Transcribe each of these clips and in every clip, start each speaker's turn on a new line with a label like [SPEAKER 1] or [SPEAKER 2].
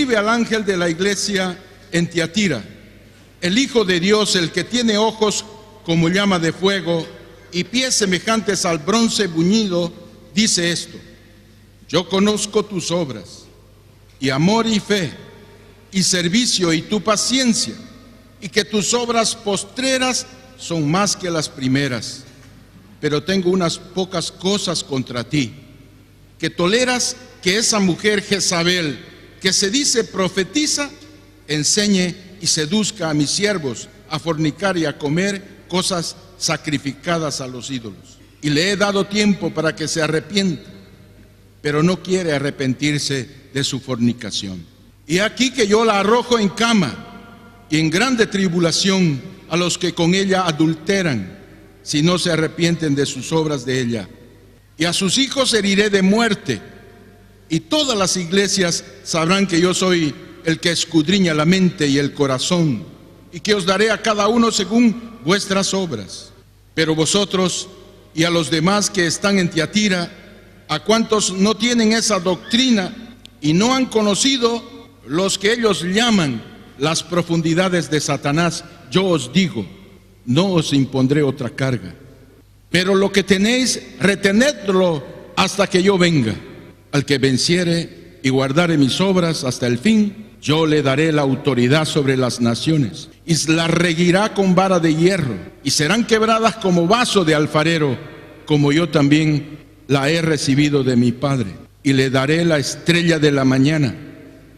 [SPEAKER 1] escribe al ángel de la iglesia en Tiatira: el Hijo de Dios, el que tiene ojos como llama de fuego y pies semejantes al bronce bruñido, dice esto: yo conozco tus obras, y amor y fe, y servicio y tu paciencia, y que tus obras postreras son más que las primeras. Pero tengo unas pocas cosas contra ti, que toleras que esa mujer Jezabel, que se dice profetiza, enseñe y seduzca a mis siervos a fornicar y a comer cosas sacrificadas a los ídolos. Y le he dado tiempo para que se arrepienta, pero no quiere arrepentirse de su fornicación. Y aquí que yo la arrojo en cama y en grande tribulación a los que con ella adulteran, si no se arrepienten de sus obras de ella. Y a sus hijos heriré de muerte, y todas las iglesias sabrán que yo soy el que escudriña la mente y el corazón, y que os daré a cada uno según vuestras obras. Pero vosotros y a los demás que están en Tiatira, a cuantos no tienen esa doctrina y no han conocido los que ellos llaman las profundidades de Satanás, yo os digo, no os impondré otra carga. Pero lo que tenéis, retenedlo hasta que yo venga. Al que venciere y guardare mis obras hasta el fin, yo le daré la autoridad sobre las naciones, y las regirá con vara de hierro, y serán quebradas como vaso de alfarero, como yo también la he recibido de mi Padre. Y le daré la estrella de la mañana.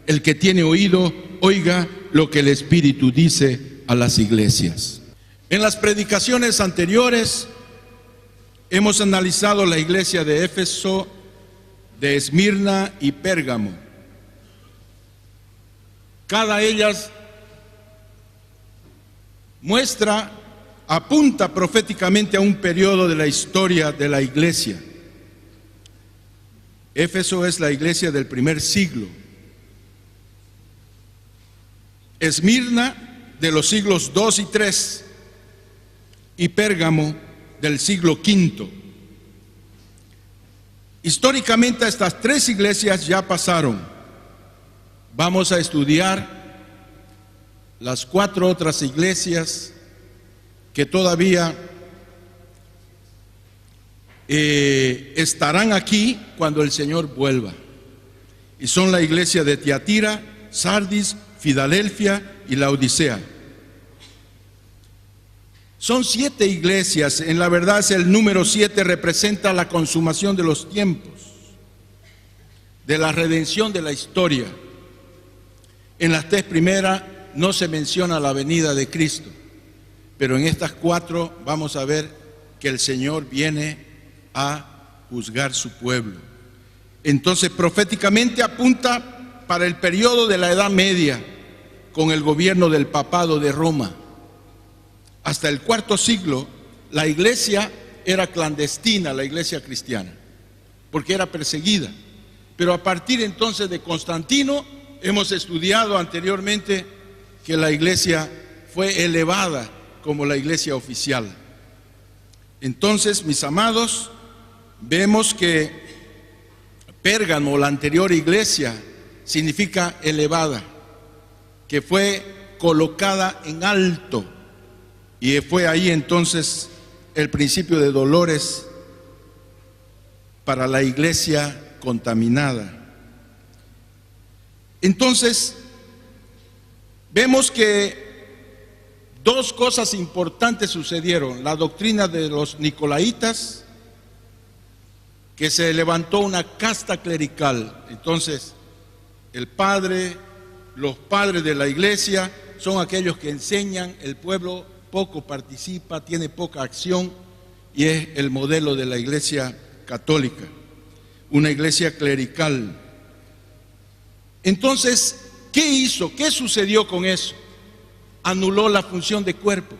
[SPEAKER 1] El que tiene oído, oiga lo que el Espíritu dice a las iglesias. En las predicaciones anteriores hemos analizado la iglesia de Éfeso, de Esmirna y Pérgamo. Cada ellas apunta proféticamente a un periodo de la historia de la iglesia. Éfeso es la iglesia del primer siglo. Esmirna de los siglos 2 y 3 y Pérgamo del siglo V. Históricamente estas tres iglesias ya pasaron. Vamos a estudiar las 4 otras iglesias que todavía estarán aquí cuando el Señor vuelva. Y son la iglesia de Tiatira, Sardis, Filadelfia y Laodicea. Son 7 iglesias. En la verdad, el número 7 representa la consumación de los tiempos, de la redención de la historia. En las 3 primeras no se menciona la venida de Cristo, pero en estas 4 vamos a ver que el Señor viene a juzgar su pueblo. Entonces, proféticamente apunta para el periodo de la Edad Media, con el gobierno del papado de Roma. Hasta el IV siglo, la iglesia era clandestina, la iglesia cristiana, porque era perseguida. Pero a partir entonces de Constantino, hemos estudiado anteriormente que la iglesia fue elevada como la iglesia oficial. Entonces, mis amados, vemos que Pérgamo, la anterior iglesia, significa elevada, que fue colocada en alto. Y fue ahí entonces el principio de dolores para la iglesia contaminada. Entonces, vemos que 2 cosas importantes sucedieron. La doctrina de los nicolaitas, que se levantó una casta clerical. Entonces, los padres de la iglesia son aquellos que enseñan, el pueblo poco participa, tiene poca acción, y es el modelo de la iglesia católica, una iglesia clerical. Entonces, ¿qué hizo? ¿Qué sucedió con eso? Anuló la función de cuerpo,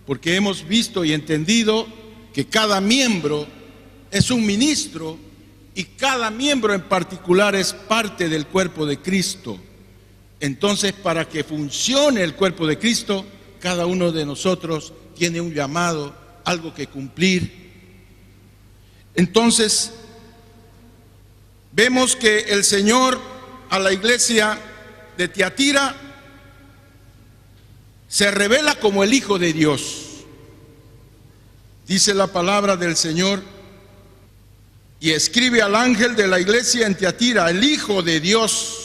[SPEAKER 1] porque hemos visto y entendido que cada miembro es un ministro y cada miembro en particular es parte del cuerpo de Cristo. Entonces, para que funcione el cuerpo de Cristo, cada uno de nosotros tiene un llamado, algo que cumplir. Entonces, vemos que el Señor a la iglesia de Tiatira se revela como el Hijo de Dios. Dice la palabra del Señor: y escribe al ángel de la iglesia en Tiatira, el Hijo de Dios.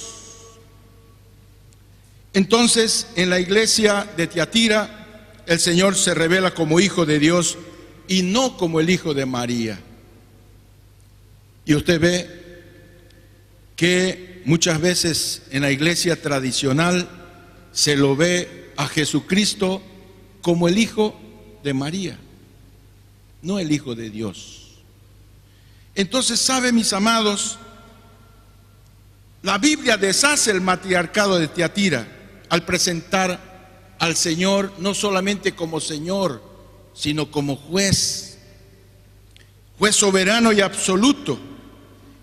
[SPEAKER 1] Entonces, en la iglesia de Tiatira, el Señor se revela como Hijo de Dios y no como el Hijo de María. Y usted ve que muchas veces en la iglesia tradicional se lo ve a Jesucristo como el Hijo de María, no el Hijo de Dios. Entonces, ¿sabe, mis amados? La Biblia deshace el matriarcado de Tiatira al presentar al Señor no solamente como Señor, sino como juez soberano y absoluto.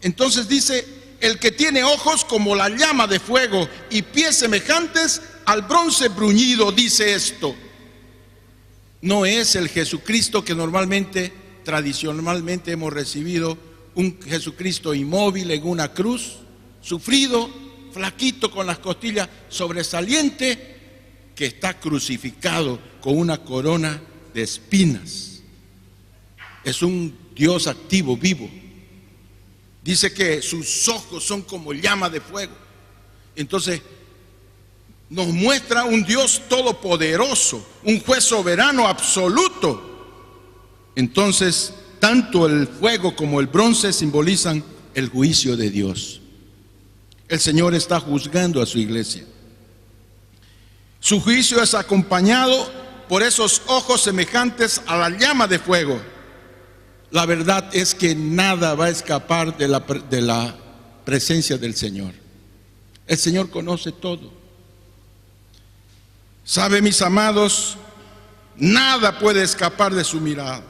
[SPEAKER 1] Entonces dice: el que tiene ojos como la llama de fuego y pies semejantes al bronce bruñido, dice esto. No es el Jesucristo que tradicionalmente hemos recibido, un Jesucristo inmóvil en una cruz, sufrido, flaquito, con las costillas sobresaliente, que está crucificado con una corona de espinas. Es un Dios activo, vivo. Dice que sus ojos son como llama de fuego. Entonces nos muestra un Dios todopoderoso, un juez soberano absoluto. Entonces, tanto el fuego como el bronce simbolizan el juicio de Dios. El Señor está juzgando a su iglesia. Su juicio es acompañado por esos ojos semejantes a la llama de fuego. La verdad es que nada va a escapar de la presencia del Señor. El Señor conoce todo. ¿Sabe, mis amados? Nada puede escapar de su mirada.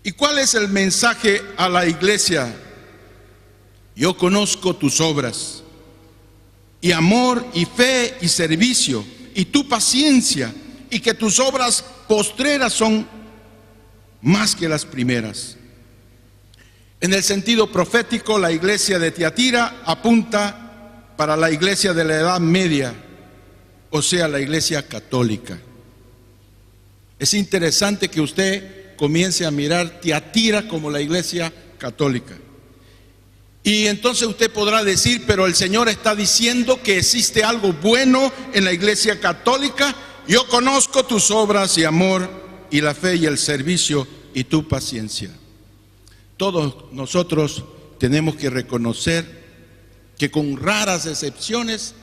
[SPEAKER 1] ¿Y cuál es el mensaje a la iglesia? Yo conozco tus obras, y amor, y fe, y servicio, y tu paciencia, y que tus obras postreras son más que las primeras. En el sentido profético, la iglesia de Tiatira apunta para la iglesia de la Edad Media, o sea, la iglesia católica. Es interesante que usted comience a mirar Tiatira como la iglesia católica. Y entonces usted podrá decir: pero el Señor está diciendo que existe algo bueno en la iglesia católica. Yo conozco tus obras y amor y la fe y el servicio y tu paciencia. Todos nosotros tenemos que reconocer que, con raras excepciones,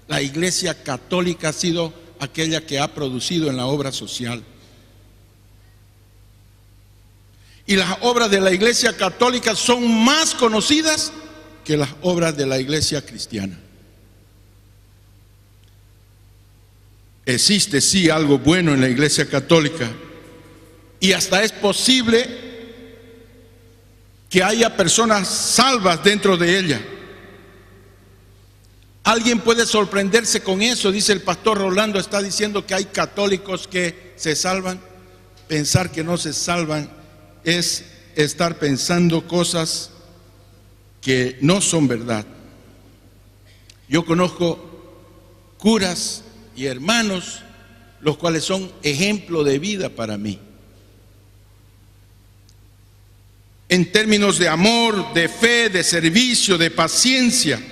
[SPEAKER 1] la iglesia católica ha sido aquella que ha producido en la obra social. Y las obras de la iglesia católica son más conocidas que las obras de la iglesia cristiana. Existe sí algo bueno en la iglesia católica, y hasta es posible que haya personas salvas dentro de ella. Alguien puede sorprenderse con eso. Dice el pastor Rolando, está diciendo que hay católicos que se salvan. Pensar que no se salvan es estar pensando cosas que no son verdad. Yo conozco curas y hermanos los cuales son ejemplo de vida para mí, en términos de amor, de fe, de servicio, de paciencia.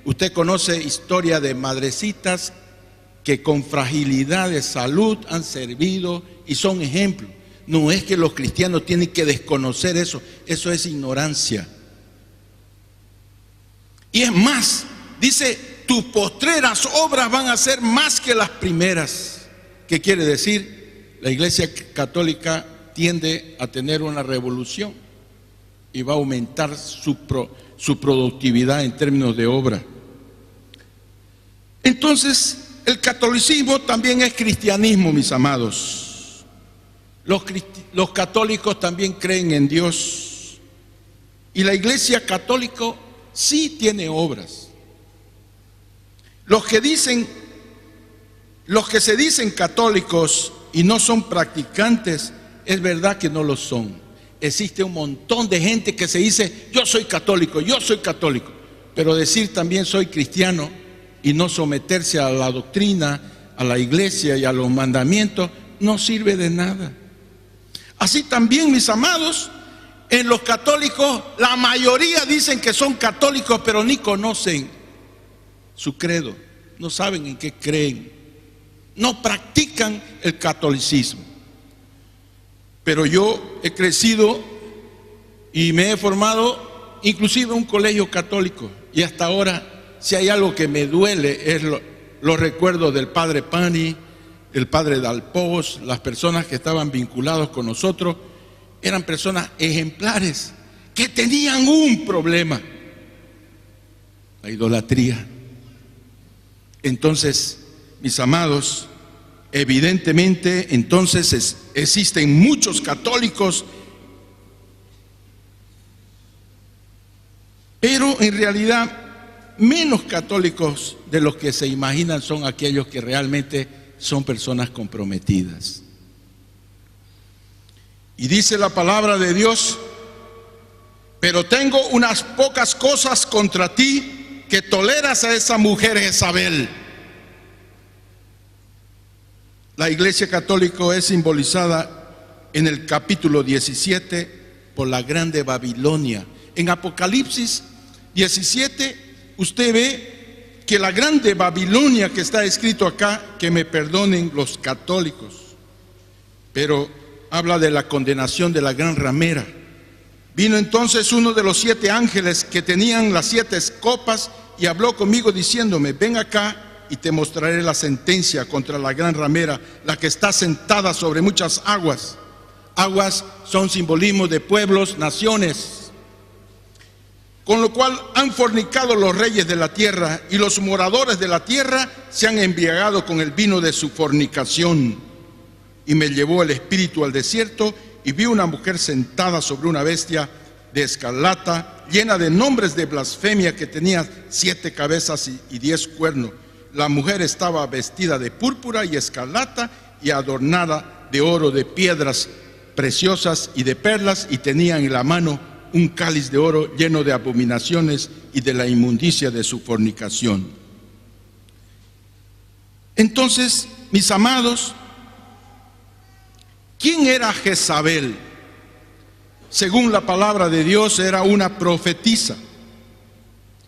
[SPEAKER 1] Usted conoce historia de madrecitas que con fragilidad de salud han servido y son ejemplos. No es que los cristianos tienen que desconocer eso, eso es ignorancia. Y es más, dice: tus postreras obras van a ser más que las primeras. ¿Qué quiere decir? La iglesia católica tiende a tener una revolución y va a aumentar su productividad en términos de obra. Entonces, el catolicismo también es cristianismo, mis amados. Los católicos también creen en Dios, y la iglesia católica sí tiene obras. Los que se dicen católicos y no son practicantes, es verdad que no lo son. Existe un montón de gente que se dice: yo soy católico, yo soy católico. Pero decir también soy cristiano y no someterse a la doctrina, a la iglesia y a los mandamientos, no sirve de nada. Así también, mis amados, en los católicos, la mayoría dicen que son católicos, pero ni conocen su credo, no saben en qué creen, no practican el catolicismo. Pero yo he crecido y me he formado inclusive en un colegio católico, y hasta ahora, si hay algo que me duele, es los recuerdos del padre Pani, el padre Dalpós, las personas que estaban vinculados con nosotros. Eran personas ejemplares que tenían un problema: la idolatría. Entonces, mis amados, evidentemente entonces existen muchos católicos, pero en realidad menos católicos de los que se imaginan son aquellos que realmente son personas comprometidas. Y dice la palabra de Dios: pero tengo unas pocas cosas contra ti, que toleras a esa mujer Jezabel. La Iglesia Católica es simbolizada en el capítulo 17 por la grande Babilonia. En Apocalipsis 17 usted ve que la grande Babilonia que está escrito acá, que me perdonen los católicos, pero habla de la condenación de la gran ramera. Vino entonces uno de los 7 ángeles que tenían las 7 copas y habló conmigo diciéndome: ven acá y te mostraré la sentencia contra la gran ramera, la que está sentada sobre muchas aguas. Aguas son simbolismo de pueblos, naciones, con lo cual han fornicado los reyes de la tierra, y los moradores de la tierra se han embriagado con el vino de su fornicación. Y me llevó el espíritu al desierto, y vi una mujer sentada sobre una bestia de escarlata, llena de nombres de blasfemia, que tenía 7 cabezas y 10 cuernos. La mujer estaba vestida de púrpura y escarlata y adornada de oro, de piedras preciosas y de perlas, y tenía en la mano un cáliz de oro lleno de abominaciones y de la inmundicia de su fornicación. Entonces, mis amados, ¿quién era Jezabel? Según la palabra de Dios, era una profetisa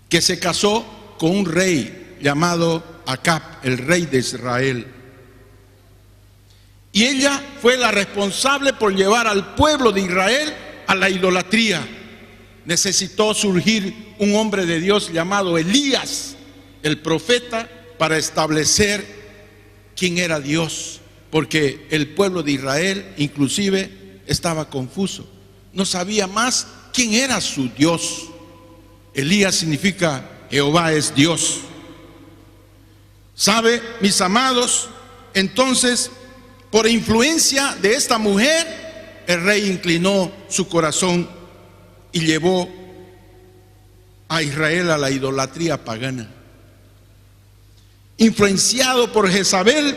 [SPEAKER 1] que se casó con un rey llamado Acab, el rey de Israel. Y ella fue la responsable por llevar al pueblo de Israel a la idolatría. Necesitó surgir un hombre de Dios llamado Elías, el profeta, para establecer quién era Dios, porque el pueblo de Israel inclusive estaba confuso, no sabía más quién era su Dios. Elías significa Jehová es Dios. ¿Sabe, mis amados? Entonces, por influencia de esta mujer, el rey inclinó su corazón y llevó a Israel a la idolatría pagana. Influenciado por Jezabel,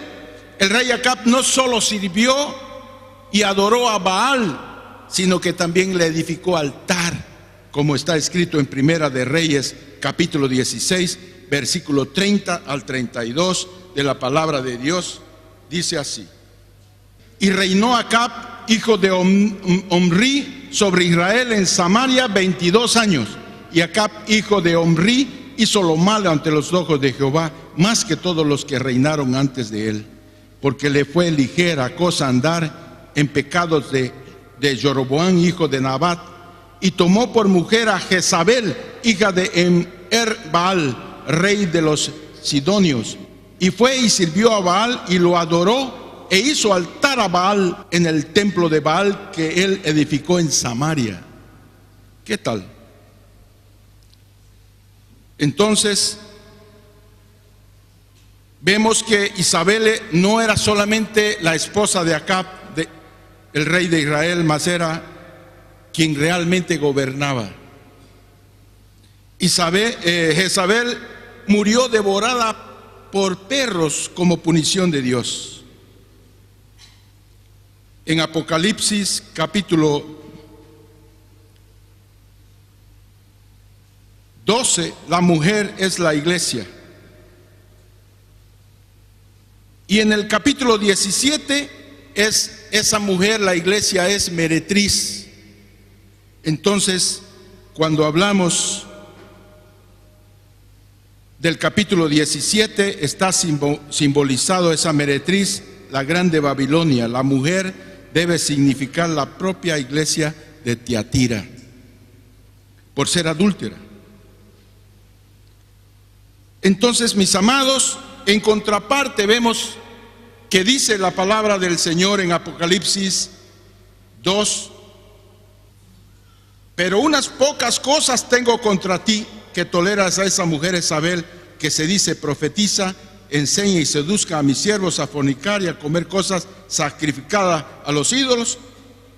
[SPEAKER 1] el rey Acab no solo sirvió y adoró a Baal, sino que también le edificó altar, como está escrito en Primera de Reyes, capítulo 16, versículo 30 al 32 de la palabra de Dios. Dice así: y reinó Acab, hijo de Omri, sobre Israel en Samaria 22 años. Y Acab, hijo de Omri, hizo lo malo ante los ojos de Jehová, más que todos los que reinaron antes de él, porque le fue ligera cosa andar en pecados de Jeroboam, hijo de Nabat, y tomó por mujer a Jezabel, hija de Baal, rey de los Sidonios, y fue y sirvió a Baal y lo adoró, e hizo altar a Baal en el templo de Baal que él edificó en Samaria. ¿Qué tal? Entonces vemos que Isabel no era solamente la esposa de Acab, el rey de Israel, mas era quien realmente gobernaba. Jezabel murió devorada por perros como punición de Dios. En Apocalipsis capítulo 12, la mujer es la iglesia. Y en el capítulo 17 es esa mujer, la iglesia es meretriz. Entonces, cuando hablamos del capítulo 17, está simbolizado esa meretriz, la grande Babilonia. La mujer debe significar la propia iglesia de Tiatira, por ser adúltera. Entonces, mis amados, en contraparte vemos que dice la palabra del Señor en Apocalipsis 2: pero unas pocas cosas tengo contra ti, que toleras a esa mujer Jezabel, que se dice profetiza, enseña y seduzca a mis siervos a fornicar y a comer cosas sacrificadas a los ídolos,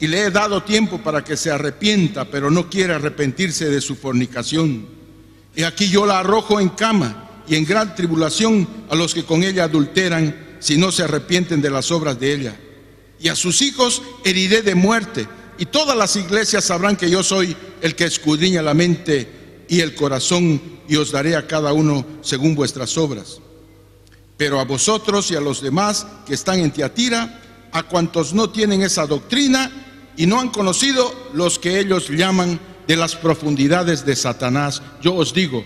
[SPEAKER 1] y le he dado tiempo para que se arrepienta, pero no quiere arrepentirse de su fornicación. Y aquí yo la arrojo en cama y en gran tribulación a los que con ella adulteran, si no se arrepienten de las obras de ella. Y a sus hijos heriré de muerte, y todas las iglesias sabrán que yo soy el que escudriña la mente y el corazón, y os daré a cada uno según vuestras obras. Pero a vosotros y a los demás que están en Tiatira, a cuantos no tienen esa doctrina y no han conocido los que ellos llaman de las profundidades de Satanás, yo os digo,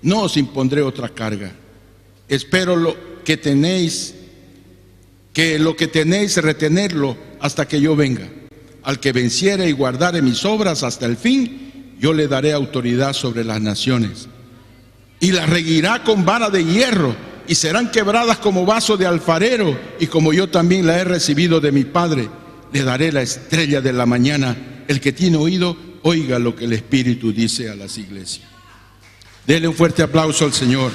[SPEAKER 1] no os impondré otra carga. Espero lo que tenéis retenerlo hasta que yo venga. Al que venciere y guardare mis obras hasta el fin, yo le daré autoridad sobre las naciones. Y las regirá con vara de hierro, y serán quebradas como vaso de alfarero, y como yo también la he recibido de mi Padre, le daré la estrella de la mañana. El que tiene oído, oiga lo que el Espíritu dice a las iglesias. Dele un fuerte aplauso al Señor.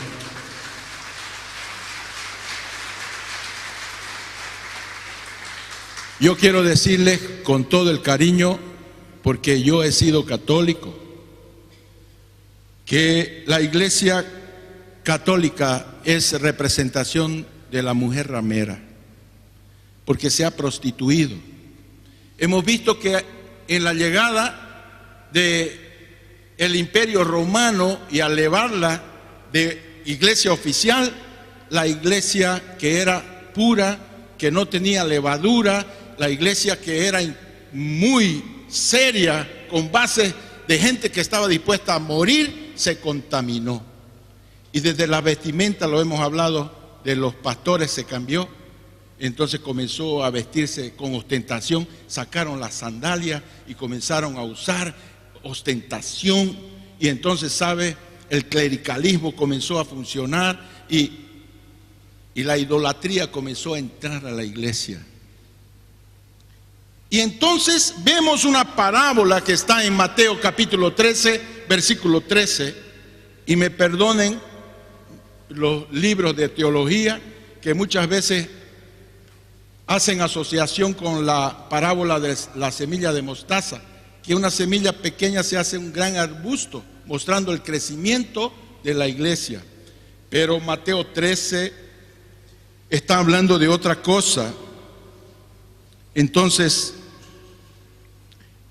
[SPEAKER 1] Yo quiero decirles con todo el cariño, porque yo he sido católico, que la iglesia católica es representación de la mujer ramera, porque se ha prostituido. Hemos visto que en la llegada del Imperio Romano y al elevarla de iglesia oficial, la iglesia que era pura, que no tenía levadura, la iglesia que era muy seria, con base de gente que estaba dispuesta a morir, se contaminó. Y desde la vestimenta, lo hemos hablado, de los pastores se cambió. Entonces comenzó a vestirse con ostentación, sacaron las sandalias y comenzaron a usar ostentación. Y entonces, ¿sabe? El clericalismo comenzó a funcionar y la idolatría comenzó a entrar a la iglesia. Y entonces vemos una parábola que está en Mateo capítulo 13, versículo 13, y me perdonen los libros de teología que muchas veces hacen asociación con la parábola de la semilla de mostaza, que una semilla pequeña se hace un gran arbusto, mostrando el crecimiento de la iglesia. Pero Mateo 13 está hablando de otra cosa. Entonces,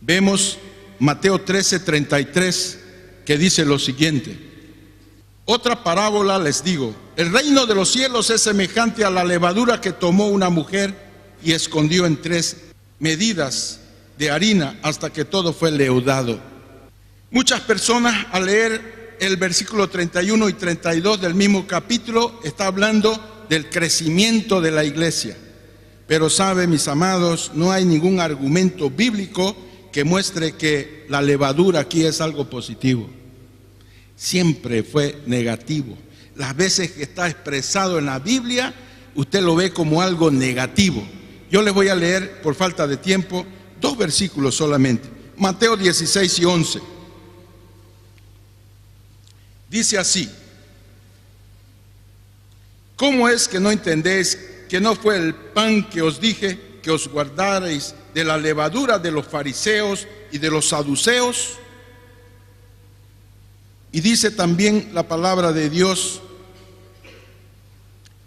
[SPEAKER 1] vemos Mateo 13:33, que dice lo siguiente: otra parábola les digo, el reino de los cielos es semejante a la levadura que tomó una mujer y escondió en 3 medidas de harina hasta que todo fue leudado. Muchas personas, al leer el versículo 31 y 32 del mismo capítulo, está hablando del crecimiento de la iglesia. Pero sabe, mis amados, no hay ningún argumento bíblico que muestre que la levadura aquí es algo positivo. Siempre fue negativo. Las veces que está expresado en la Biblia, usted lo ve como algo negativo. Yo les voy a leer, por falta de tiempo, 2 versículos solamente. Mateo 16 y 11. Dice así: ¿cómo es que no entendéis que no fue el pan que os dije que os guardareis de la levadura de los fariseos y de los saduceos? Y dice también la palabra de Dios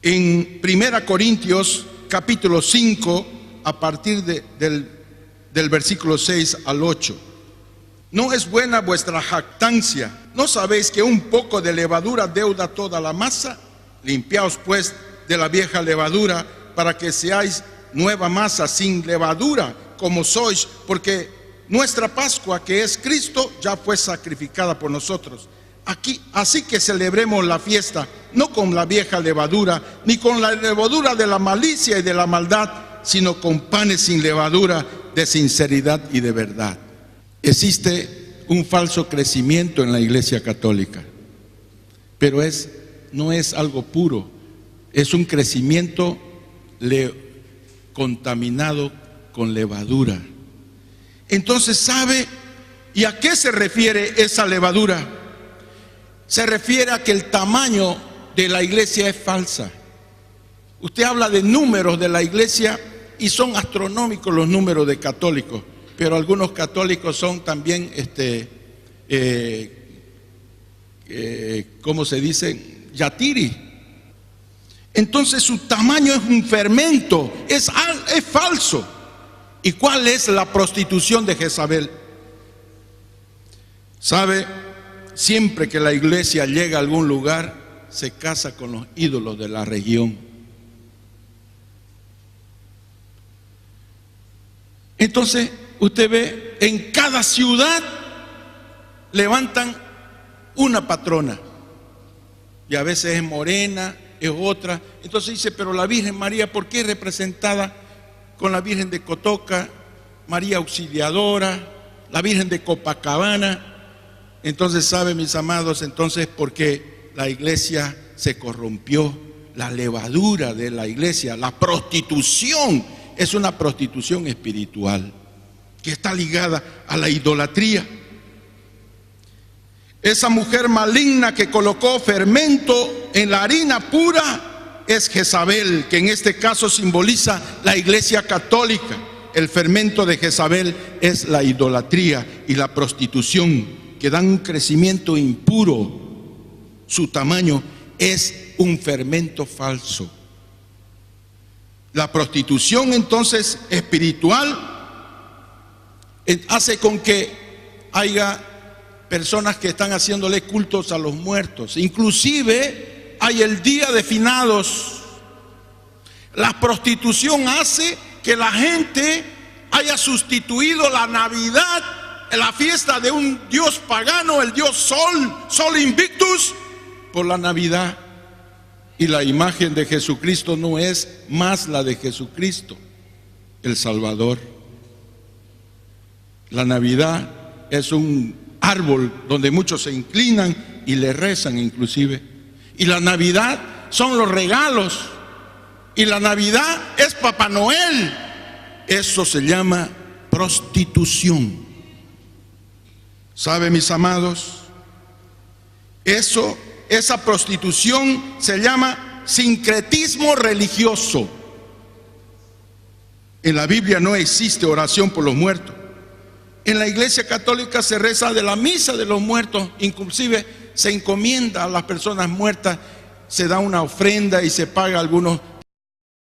[SPEAKER 1] en 1 Corintios capítulo 5, a partir del versículo 6 al 8. No es buena vuestra jactancia. ¿no sabéis que un poco de levadura deuda toda la masa? Limpiaos pues de la vieja levadura, para que seáis nueva masa sin levadura, como sois, porque nuestra Pascua, que es Cristo, ya fue sacrificada por nosotros. Así que celebremos la fiesta, no con la vieja levadura, ni con la levadura de la malicia y de la maldad, sino con panes sin levadura, de sinceridad y de verdad. Existe un falso crecimiento en la Iglesia Católica, pero no es algo puro, es un crecimiento contaminado con levadura. Entonces, ¿sabe? ¿Y a qué se refiere esa levadura? Se refiere a que el tamaño de la iglesia es falsa. Usted habla de números de la iglesia y son astronómicos los números de católicos, pero algunos católicos son también, ¿cómo se dice? Yatiri. Entonces su tamaño es un fermento, es falso. ¿Y cuál es la prostitución de Jezabel? ¿Sabe? Siempre que la iglesia llega a algún lugar, se casa con los ídolos de la región. Entonces, usted ve, en cada ciudad levantan una patrona. Y a veces es morena, es otra. Entonces dice, pero la Virgen María, ¿por qué es representada con la Virgen de Cotoca, María Auxiliadora, la Virgen de Copacabana? Entonces, ¿sabe, mis amados? Entonces, porque la iglesia se corrompió, la levadura de la iglesia, la prostitución, es una prostitución espiritual que está ligada a la idolatría. Esa mujer maligna que colocó fermento en la harina pura es Jezabel, que en este caso simboliza la iglesia católica. El fermento de Jezabel es la idolatría y la prostitución, que dan un crecimiento impuro. Su tamaño es un fermento falso. La prostitución entonces espiritual hace con que haya personas que están haciéndole cultos a los muertos. Inclusive hay el día de finados. La prostitución hace que la gente haya sustituido la Navidad, la fiesta de un dios pagano, el dios Sol Invictus, por la Navidad. Y la imagen de Jesucristo no es más la de Jesucristo, el Salvador. La Navidad es un árbol donde muchos se inclinan y le rezan inclusive. Y la Navidad son los regalos. Y la Navidad es Papá Noel. Eso se llama prostitución. ¿Sabe, mis amados? Esa prostitución se llama sincretismo religioso. En la Biblia no existe oración por los muertos. En la iglesia católica se reza de la misa de los muertos, inclusive se encomienda a las personas muertas, se da una ofrenda y se paga algunos